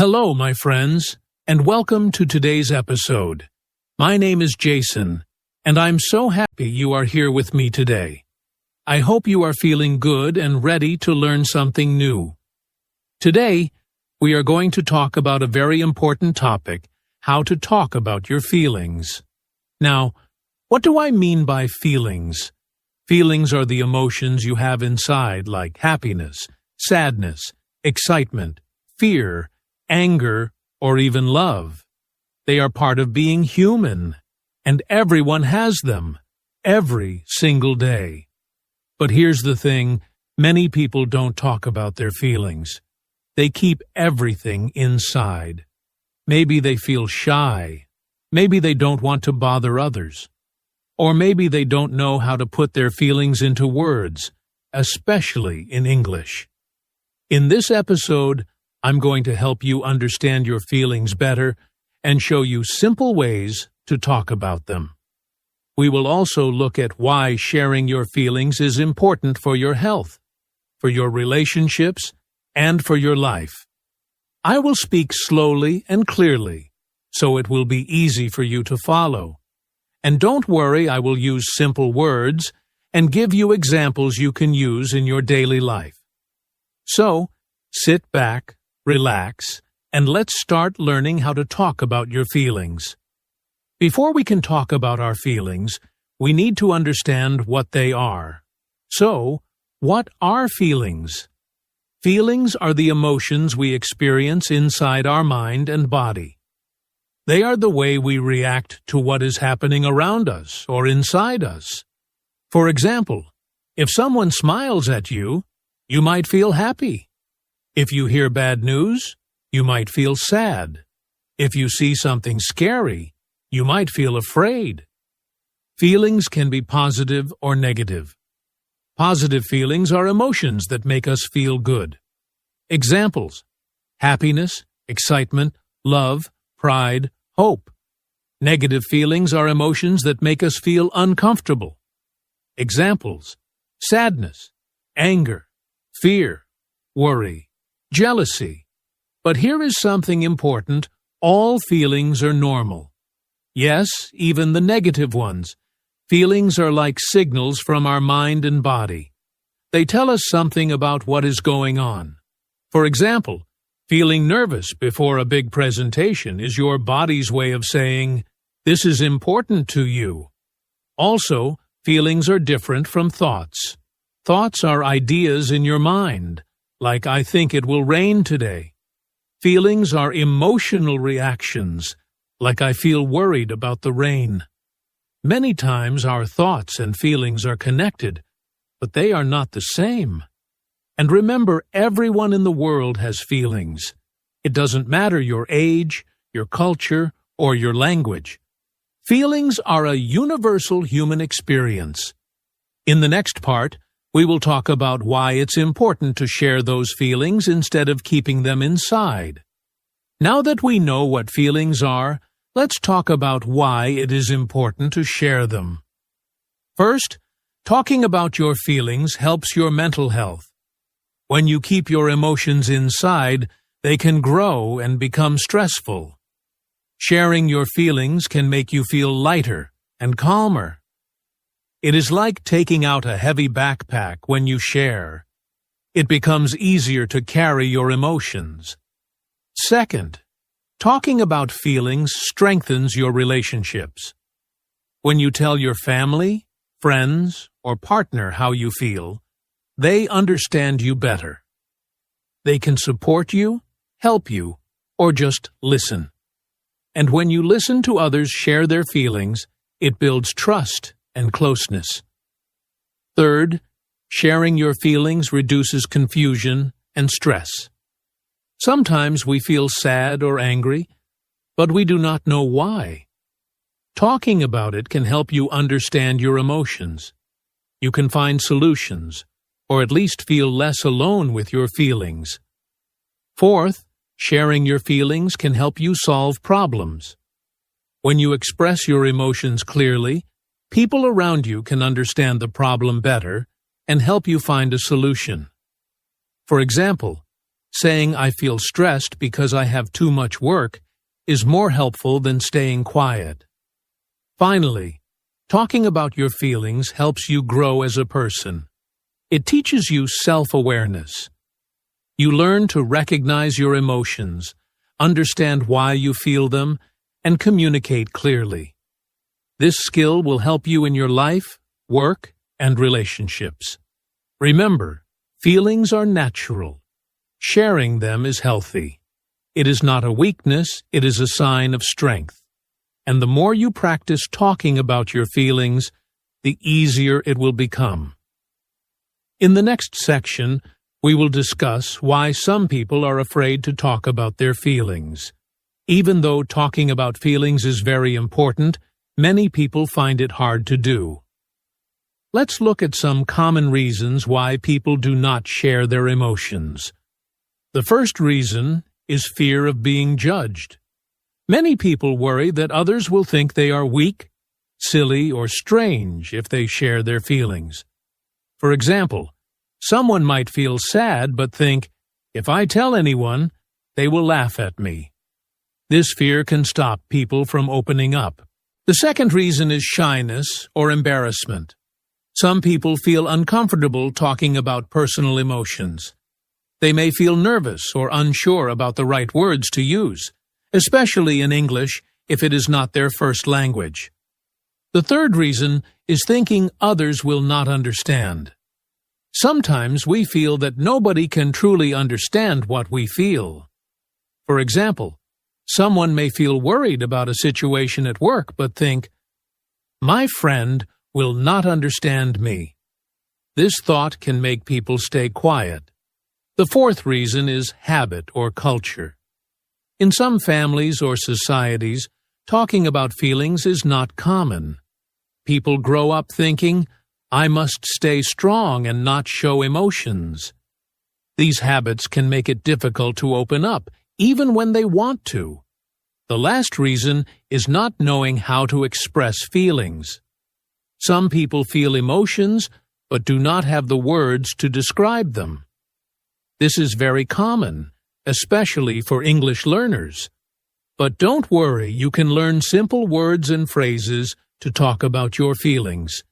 Hello, my friends, and welcome to today's episode. My name is Jason, and I'm so happy you are here with me today. I hope you are feeling good and ready to learn something new. Today, we are going to talk about a very important topic, how to talk about your feelings. Now, what do I mean by feelings? Feelings are the emotions you have inside, like happiness, sadness, excitement, fear, anger, or even love. They are part of being human, and everyone has them, every single day. But here's the thing, many people don't talk about their feelings. They keep everything inside. Maybe they feel shy. Maybe they don't want to bother others. Or maybe they don't know how to put their feelings into words, especially in English. In this episode, I'm going to help you understand your feelings better and show you simple ways to talk about them. We will also look at why sharing your feelings is important for your health, for your relationships, and for your life. I will speak slowly and clearly, so it will be easy for you to follow. And don't worry, I will use simple words and give you examples you can use in your daily life. So, sit back, relax, and let's start learning how to talk about your feelings. Before we can talk about our feelings, we need to understand what they are. So, what are feelings? Feelings are the emotions we experience inside our mind and body. They are the way we react to what is happening around us or inside us. For example, if someone smiles at you, you might feel happy. If you hear bad news, you might feel sad. If you see something scary, you might feel afraid. Feelings can be positive or negative. Positive feelings are emotions that make us feel good. Examples: happiness, excitement, love, pride, hope. Negative feelings are emotions that make us feel uncomfortable. Examples: sadness, anger, fear, worry, jealousy. But here is something important: all feelings are normal. Yes, even the negative ones. Feelings are like signals from our mind and body. They tell us something about what is going on. For example, feeling nervous before a big presentation is your body's way of saying, "This is important to you." Also, feelings are different from thoughts. Thoughts are ideas in your mind, like "I think it will rain today." Feelings are emotional reactions, like "I feel worried about the rain." Many times our thoughts and feelings are connected, but they are not the same. And remember, everyone in the world has feelings. It doesn't matter your age, your culture, or your language. Feelings are a universal human experience. In the next part, we will talk about why it's important to share those feelings instead of keeping them inside. Now that we know what feelings are, let's talk about why it is important to share them. First, talking about your feelings helps your mental health. When you keep your emotions inside, they can grow and become stressful. Sharing your feelings can make you feel lighter and calmer. It is like taking out a heavy backpack when you share. It becomes easier to carry your emotions. Second, talking about feelings strengthens your relationships. When you tell your family, friends, or partner how you feel, they understand you better. They can support you, help you, or just listen. And when you listen to others share their feelings, it builds trust and closeness. Third, sharing your feelings reduces confusion and stress. Sometimes we feel sad or angry, but we do not know why. Talking about it can help you understand your emotions. You can find solutions, or at least feel less alone with your feelings. Fourth, sharing your feelings can help you solve problems. When you express your emotions clearly, people around you can understand the problem better and help you find a solution. For example, Saying I feel stressed because I have too much work is more helpful than staying quiet. Finally, talking about your feelings helps you grow as a person. It teaches you self-awareness. You learn to recognize your emotions, understand why you feel them, and communicate clearly. This skill will help you in your life, work, and relationships. Remember, feelings are natural. Sharing them is healthy. It is not a weakness, it is a sign of strength. And the more you practice talking about your feelings, the easier it will become. In the next section, we will discuss why some people are afraid to talk about their feelings. Even though talking about feelings is very important, many people find it hard to do. Let's look at some common reasons why people do not share their emotions. The first reason is fear of being judged. Many people worry that others will think they are weak, silly, or strange if they share their feelings. For example, someone might feel sad but think, if I tell anyone, they will laugh at me. This fear can stop people from opening up. The second reason is shyness or embarrassment. Some people feel uncomfortable talking about personal emotions. They may feel nervous or unsure about the right words to use, especially in English if it is not their first language. The third reason is thinking others will not understand. Sometimes we feel that nobody can truly understand what we feel. For example, someone may feel worried about a situation at work but think, my friend will not understand me. This thought can make people stay quiet. The fourth reason is habit or culture. In some families or societies, talking about feelings is not common. People grow up thinking, I must stay strong and not show emotions. These habits can make it difficult to open up, even when they want to. The last reason is not knowing how to express feelings. Some people feel emotions, but do not have the words to describe them. This is very common, especially for English learners. But don't worry, you can learn simple words and phrases to talk about your feelings.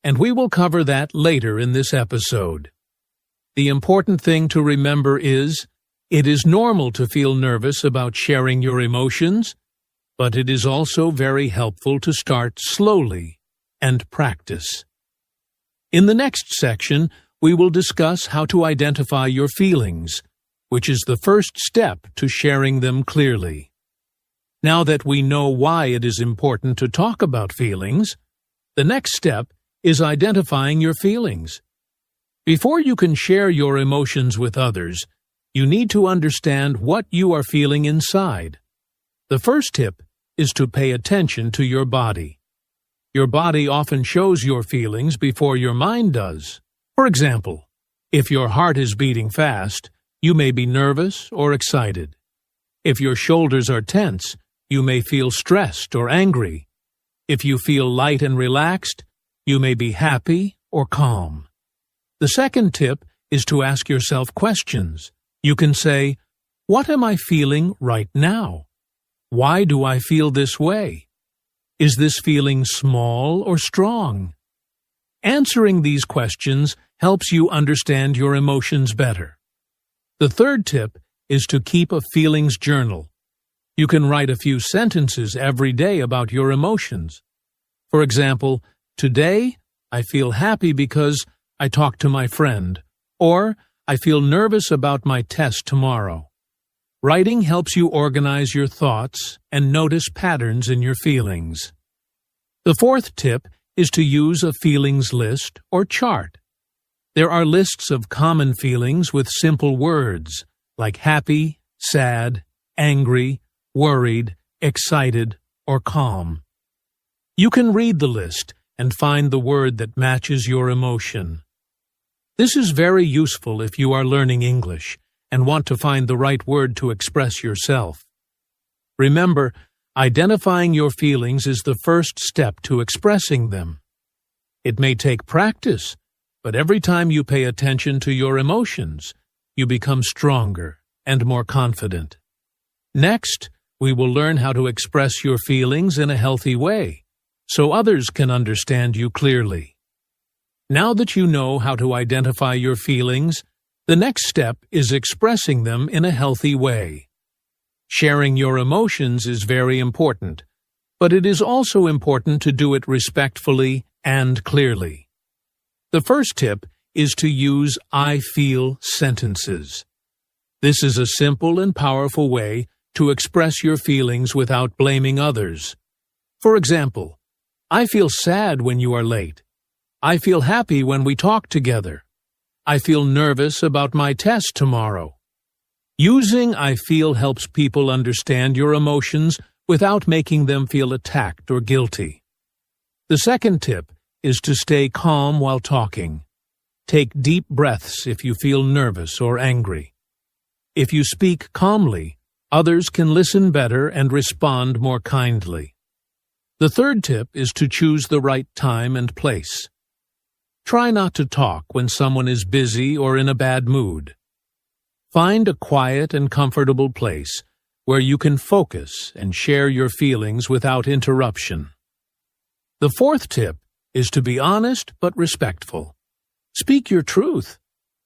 And we will cover that later in this episode. The important thing to remember is, it is normal to feel nervous about sharing your emotions, but it is also very helpful to start slowly and practice. In the next section, we will discuss how to identify your feelings, which is the first step to sharing them clearly. Now that we know why it is important to talk about feelings, the next step is identifying your feelings. Before you can share your emotions with others, you need to understand what you are feeling inside. The first tip is to pay attention to your body. Your body often shows your feelings before your mind does. For example, if your heart is beating fast, you may be nervous or excited. If your shoulders are tense, you may feel stressed or angry. If you feel light and relaxed, you may be happy or calm. The second tip is to ask yourself questions. You can say, what am I feeling right now? Why do I feel this way? Is this feeling small or strong? Answering these questions helps you understand your emotions better. The third tip is to keep a feelings journal. You can write a few sentences every day about your emotions. For example, today I feel happy because I talked to my friend, or I feel nervous about my test tomorrow. Writing helps you organize your thoughts and notice patterns in your feelings. The fourth tip is to use a feelings list or chart. There are lists of common feelings with simple words like happy, sad, angry, worried, excited, or calm. You can read the list and find the word that matches your emotion. This is very useful if you are learning English and want to find the right word to express yourself. Remember, identifying your feelings is the first step to expressing them. It may take practice, but every time you pay attention to your emotions, you become stronger. and more confident. Next, we will learn how to express your feelings in a healthy way, so others can understand you clearly. Now that you know how to identify your feelings, the next step is expressing them in a healthy way. Sharing your emotions is very important, but it is also important to do it respectfully and clearly. The first tip is to use I feel sentences. This is a simple and powerful way to express your feelings without blaming others. For example, I feel sad when you are late. I feel happy when we talk together. I feel nervous about my test tomorrow. Using I feel helps people understand your emotions without making them feel attacked or guilty. The second tip is to stay calm while talking. Take deep breaths if you feel nervous or angry. If you speak calmly, others can listen better and respond more kindly. The third tip is to choose the right time and place. Try not to talk when someone is busy or in a bad mood. Find a quiet and comfortable place where you can focus and share your feelings without interruption. The fourth tip is to be honest but respectful. Speak your truth,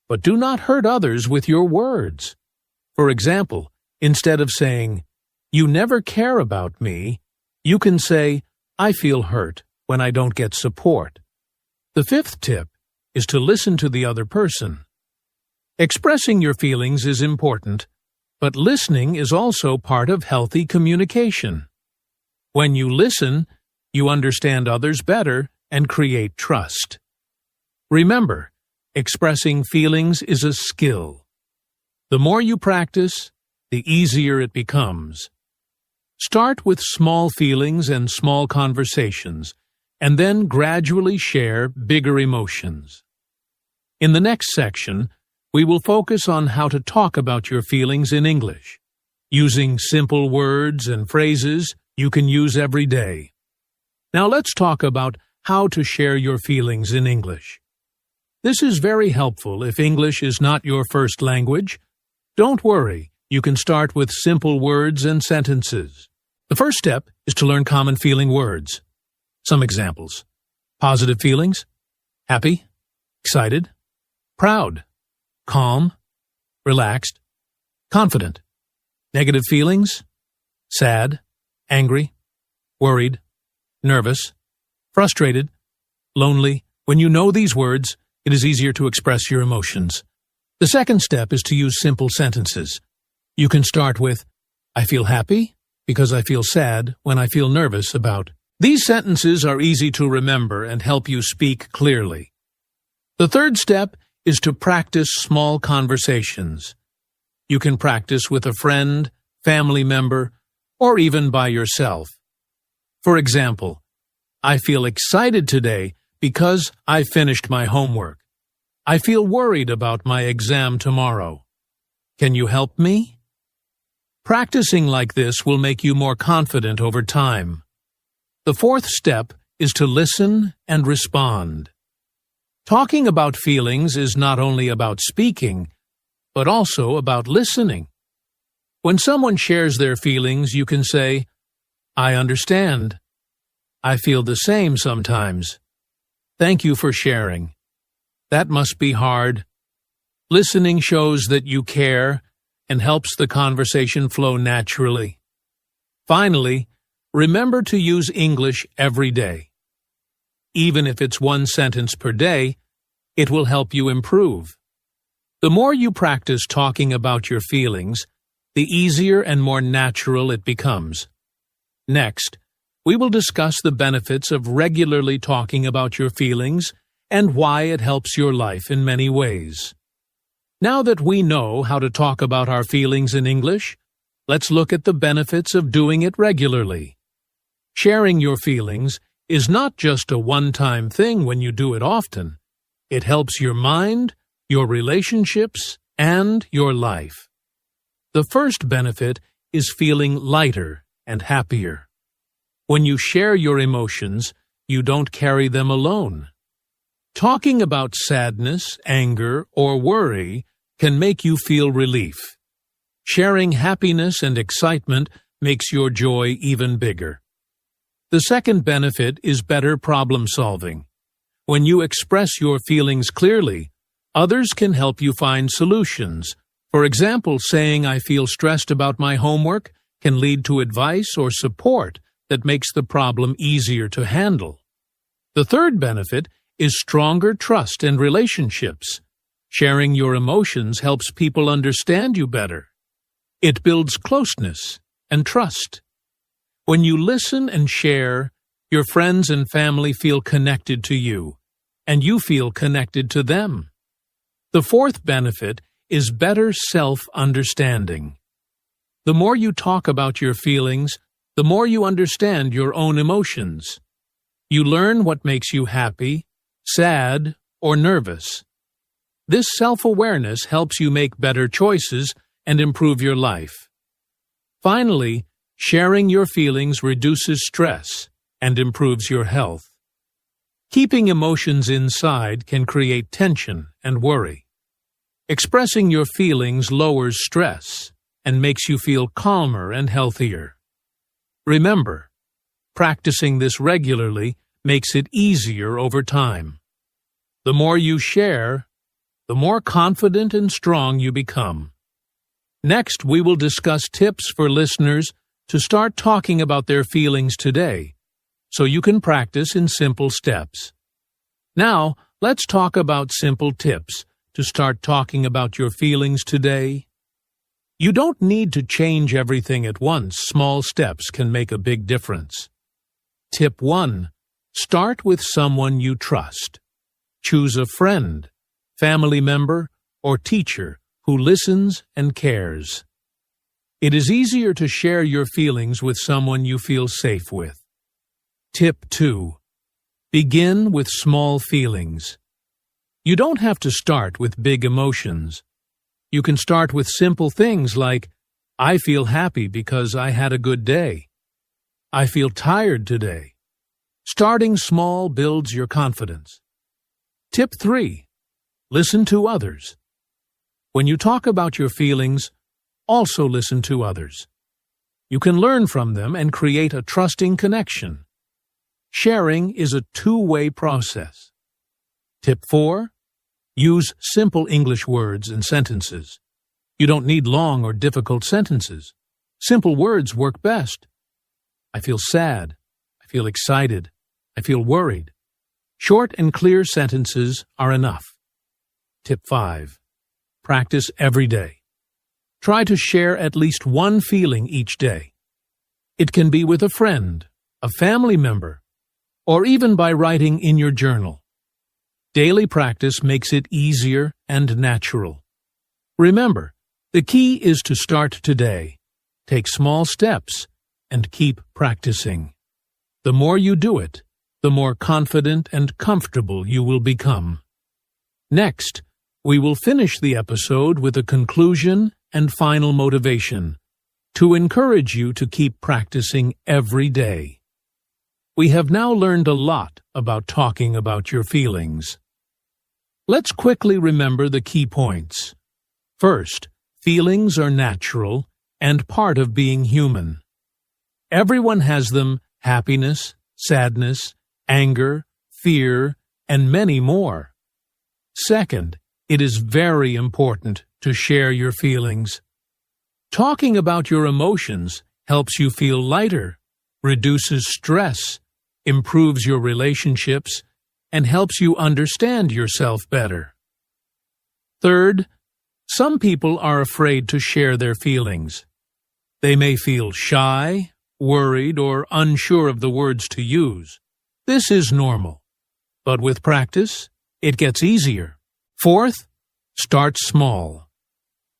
but do not hurt others with your words. For example, instead of saying, "You never care about me," you can say, "I feel hurt when I don't get support." The fifth tip is to listen to the other person. Expressing your feelings is important, but listening is also part of healthy communication. When you listen, you understand others better and create trust. Remember, expressing feelings is a skill. The more you practice, the easier it becomes. Start with small feelings and small conversations, and then gradually share bigger emotions. In the next section, we will focus on how to talk about your feelings in English, using simple words and phrases you can use every day. Now let's talk about how to share your feelings in English. This is very helpful if English is not your first language. Don't worry, you can start with simple words and sentences. The first step is to learn common feeling words. Some examples: positive feelings, happy, excited, proud, calm, relaxed, confident. Negative feelings, sad, angry, worried, nervous, frustrated, lonely. When you know these words, it is easier to express your emotions. The second step is to use simple sentences. You can start with, "I feel happy because I feel sad when I feel nervous about." These sentences are easy to remember and help you speak clearly. The third step is to practice small conversations. You can practice with a friend, family member, or even by yourself. For example, "I feel excited today because I finished my homework. I feel worried about my exam tomorrow. Can you help me?" Practicing like this will make you more confident over time. The fourth step is to listen and respond. Talking about feelings is not only about speaking, but also about listening. When someone shares their feelings, you can say, "I understand. I feel the same sometimes. Thank you for sharing. That must be hard." Listening shows that you care and helps the conversation flow naturally. Finally, remember to use English every day. Even if it's one sentence per day, it will help you improve. The more you practice talking about your feelings, the easier and more natural it becomes. Next, we will discuss the benefits of regularly talking about your feelings and why it helps your life in many ways. Now that we know how to talk about our feelings in English, let's look at the benefits of doing it regularly. Sharing your feelings is not just a one-time thing when you do it often. It helps your mind, your relationships, and your life. The first benefit is feeling lighter and happier. When you share your emotions, you don't carry them alone. Talking about sadness, anger, or worry can make you feel relief. Sharing happiness and excitement makes your joy even bigger. The second benefit is better problem solving. When you express your feelings clearly, others can help you find solutions. For example, saying "I feel stressed about my homework" can lead to advice or support that makes the problem easier to handle. The third benefit is stronger trust and relationships. Sharing your emotions helps people understand you better. It builds closeness and trust. When you listen and share, your friends and family feel connected to you, and you feel connected to them. The fourth benefit is better self-understanding. The more you talk about your feelings, the more you understand your own emotions. You learn what makes you happy, sad, or nervous. This self-awareness helps you make better choices and improve your life. Finally, sharing your feelings reduces stress and improves your health. Keeping emotions inside can create tension and worry. Expressing your feelings lowers stress and makes you feel calmer and healthier. Remember, practicing this regularly makes it easier over time. The more you share, the more confident and strong you become. Next, we will discuss tips for listeners to start talking about their feelings today, so you can practice in simple steps. Now, let's talk about simple tips to start talking about your feelings today. You don't need to change everything at once. Small steps can make a big difference. Tip 1. Start with someone you trust. Choose a friend, family member, or teacher who listens and cares. It is easier to share your feelings with someone you feel safe with. Tip 2. Begin with small feelings. You don't have to start with big emotions. You can start with simple things like, "I feel happy because I had a good day." "I feel tired today." Starting small builds your confidence. Tip 3. Listen to others. When you talk about your feelings, also listen to others. You can learn from them and create a trusting connection. Sharing is a two-way process. Tip 4. Use simple English words and sentences. You don't need long or difficult sentences. Simple words work best. I feel sad. I feel excited. I feel worried. Short and clear sentences are enough. Tip 5. Practice every day. Try to share at least one feeling each day. It can be with a friend, a family member, or even by writing in your journal. Daily practice makes it easier and natural. Remember, the key is to start today. Take small steps and keep practicing. The more you do it, the more confident and comfortable you will become. Next, we will finish the episode with a conclusion and final motivation to encourage you to keep practicing every day. We have now learned a lot about talking about your feelings. Let's quickly remember the key points. First, feelings are natural and part of being human. Everyone has them: happiness, sadness, anger, fear, and many more. Second, it is very important to share your feelings. Talking about your emotions helps you feel lighter, reduces stress, improves your relationships, and helps you understand yourself better. Third, some people are afraid to share their feelings. They may feel shy, worried, or unsure of the words to use. This is normal, but with practice, it gets easier. Fourth, start small.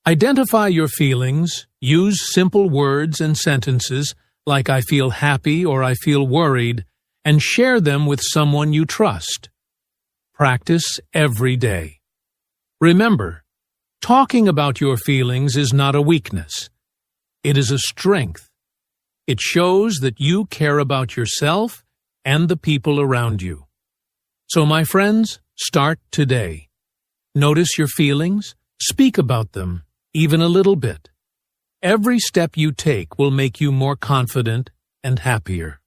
Identify your feelings, use simple words and sentences like "I feel happy" or "I feel worried," and share them with someone you trust. Practice every day. Remember, talking about your feelings is not a weakness. It is a strength. It shows that you care about yourself and the people around you. So, my friends, start today. Notice your feelings, speak about them, even a little bit. Every step you take will make you more confident and happier.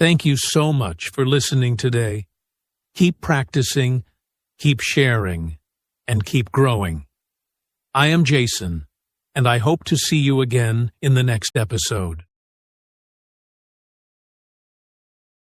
Thank you so much for listening today. Keep practicing, keep sharing, and keep growing. I am Jason, and I hope to see you again in the next episode.